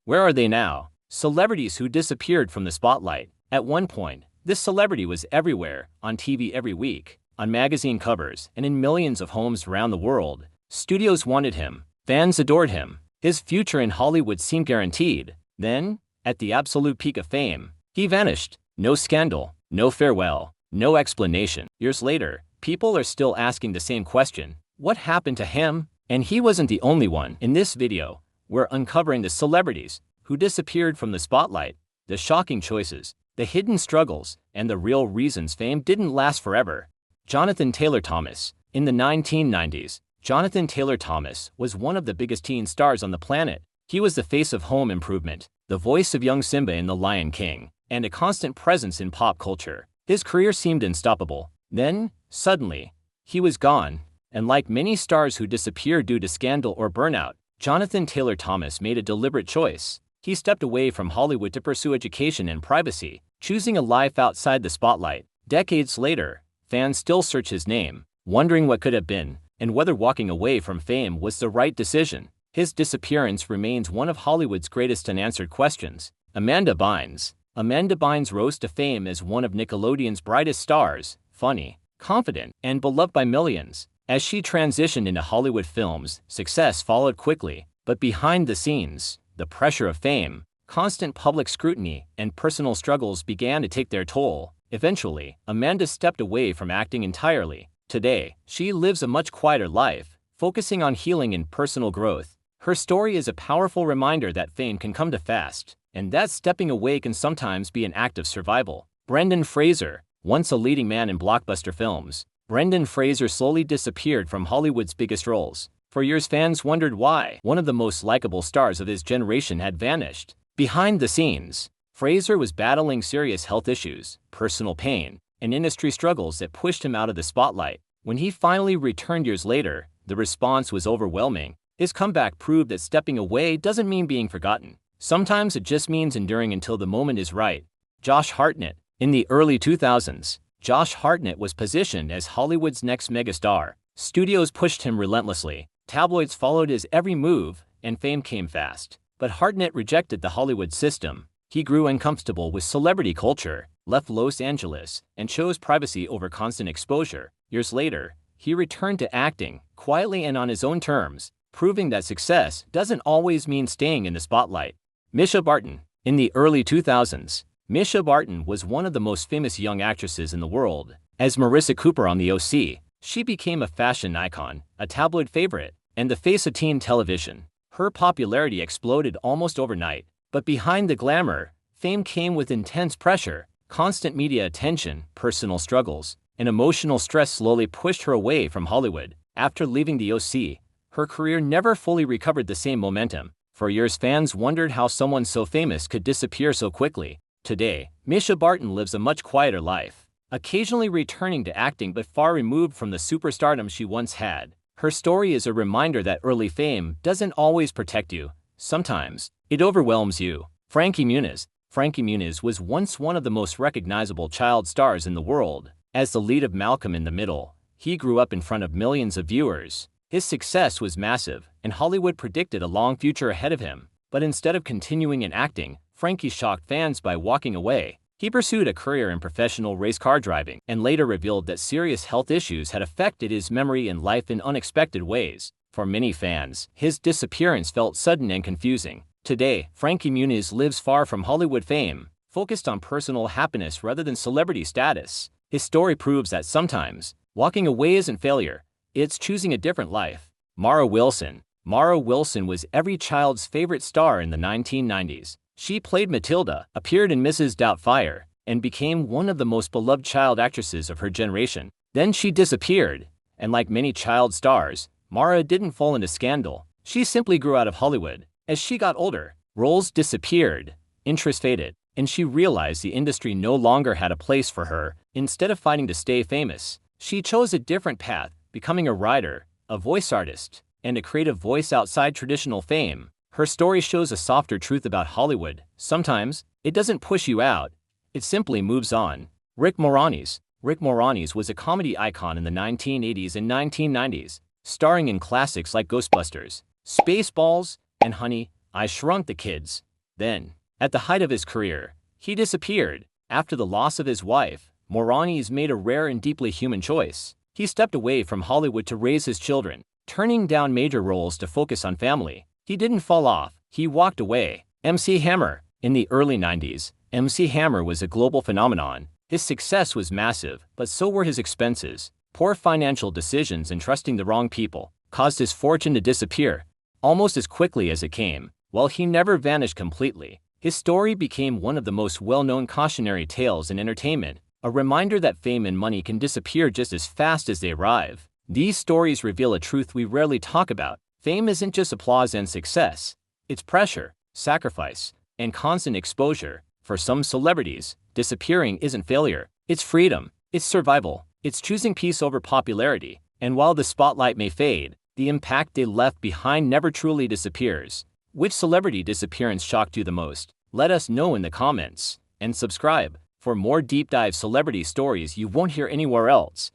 Where are they now? Celebrities who disappeared from the spotlight. At one point, this celebrity was everywhere, on TV every week, on magazine covers, and in millions of homes around the world. Studios wanted him. Fans adored him. His future in Hollywood seemed guaranteed. Then, at the absolute peak of fame, he vanished. No scandal, no farewell, no explanation. Years later, people are still asking the same question. What happened to him? And he wasn't the only one. In this video, we're uncovering the celebrities who disappeared from the spotlight, the shocking choices, the hidden struggles, and the real reasons fame didn't last forever. Jonathan Taylor Thomas. In the 1990s, Jonathan Taylor Thomas was one of the biggest teen stars on the planet. He was the face of home improvement, the voice of young Simba in The Lion King, and a constant presence in pop culture. His career seemed unstoppable. Then, suddenly, he was gone. And like many stars who disappear due to scandal or burnout, Jonathan Taylor Thomas made a deliberate choice. He stepped away from Hollywood to pursue education and privacy, choosing a life outside the spotlight. Decades later, fans still search his name, wondering what could have been, and whether walking away from fame was the right decision. His disappearance remains one of Hollywood's greatest unanswered questions. Amanda Bynes. Amanda Bynes rose to fame as one of Nickelodeon's brightest stars, funny, confident, and beloved by millions. As she transitioned into Hollywood films, success followed quickly, but behind the scenes, the pressure of fame, constant public scrutiny, and personal struggles began to take their toll. Eventually, Amanda stepped away from acting entirely. Today, she lives a much quieter life, focusing on healing and personal growth. Her story is a powerful reminder that fame can come too fast, and that stepping away can sometimes be an act of survival. Brendan Fraser. Once a leading man in blockbuster films, Brendan Fraser slowly disappeared from Hollywood's biggest roles. For years, fans wondered why one of the most likable stars of his generation had vanished. Behind the scenes, Fraser was battling serious health issues, personal pain, and industry struggles that pushed him out of the spotlight. When he finally returned years later, the response was overwhelming. His comeback proved that stepping away doesn't mean being forgotten. Sometimes it just means enduring until the moment is right. Josh Hartnett. In the early 2000s, Josh Hartnett was positioned as Hollywood's next megastar. Studios pushed him relentlessly. Tabloids followed his every move, and fame came fast. But Hartnett rejected the Hollywood system. He grew uncomfortable with celebrity culture, left Los Angeles, and chose privacy over constant exposure. Years later, he returned to acting, quietly and on his own terms, proving that success doesn't always mean staying in the spotlight. Mischa Barton. In the early 2000s, Mischa Barton was one of the most famous young actresses in the world. As Marissa Cooper on The OC, she became a fashion icon, a tabloid favorite, and the face of teen television. Her popularity exploded almost overnight. But behind the glamour, fame came with intense pressure, constant media attention, personal struggles, and emotional stress slowly pushed her away from Hollywood. After leaving The OC, her career never fully recovered the same momentum. For years, fans wondered how someone so famous could disappear so quickly. Today, Mischa Barton lives a much quieter life, occasionally returning to acting but far removed from the superstardom she once had. Her story is a reminder that early fame doesn't always protect you. Sometimes, it overwhelms you. Frankie Muniz. Frankie Muniz was once one of the most recognizable child stars in the world. As the lead of Malcolm in the Middle, he grew up in front of millions of viewers. His success was massive, and Hollywood predicted a long future ahead of him. But instead of continuing in acting, Frankie shocked fans by walking away. He pursued a career in professional race car driving, and later revealed that serious health issues had affected his memory and life in unexpected ways. For many fans, his disappearance felt sudden and confusing. Today, Frankie Muniz lives far from Hollywood fame, focused on personal happiness rather than celebrity status. His story proves that sometimes, walking away isn't failure, it's choosing a different life. Mara Wilson. Mara Wilson was every child's favorite star in the 1990s. She played Matilda, appeared in Mrs. Doubtfire, and became one of the most beloved child actresses of her generation. Then she disappeared, and like many child stars, Mara didn't fall into scandal. She simply grew out of Hollywood. As she got older, roles disappeared, interest faded, and she realized the industry no longer had a place for her. Instead of fighting to stay famous, she chose a different path, becoming a writer, a voice artist, and a creative voice outside traditional fame. Her story shows a softer truth about Hollywood. Sometimes, it doesn't push you out, it simply moves on. Rick Moranis. Rick Moranis was a comedy icon in the 1980s and 1990s, starring in classics like Ghostbusters, Spaceballs, and Honey, I Shrunk the Kids. Then, at the height of his career, he disappeared. After the loss of his wife, Moranis made a rare and deeply human choice. He stepped away from Hollywood to raise his children, turning down major roles to focus on family. He didn't fall off, he walked away. MC Hammer. In the early 90s, MC Hammer was a global phenomenon. His success was massive, but so were his expenses. Poor financial decisions and trusting the wrong people caused his fortune to disappear almost as quickly as it came. While he never vanished completely, his story became one of the most well-known cautionary tales in entertainment, a reminder that fame and money can disappear just as fast as they arrive. These stories reveal a truth we rarely talk about. Fame isn't just applause and success. It's pressure, sacrifice, and constant exposure. For some celebrities, disappearing isn't failure. It's freedom. It's survival. It's choosing peace over popularity. And while the spotlight may fade, the impact they left behind never truly disappears. Which celebrity disappearance shocked you the most? Let us know in the comments. And subscribe for more deep dive celebrity stories you won't hear anywhere else.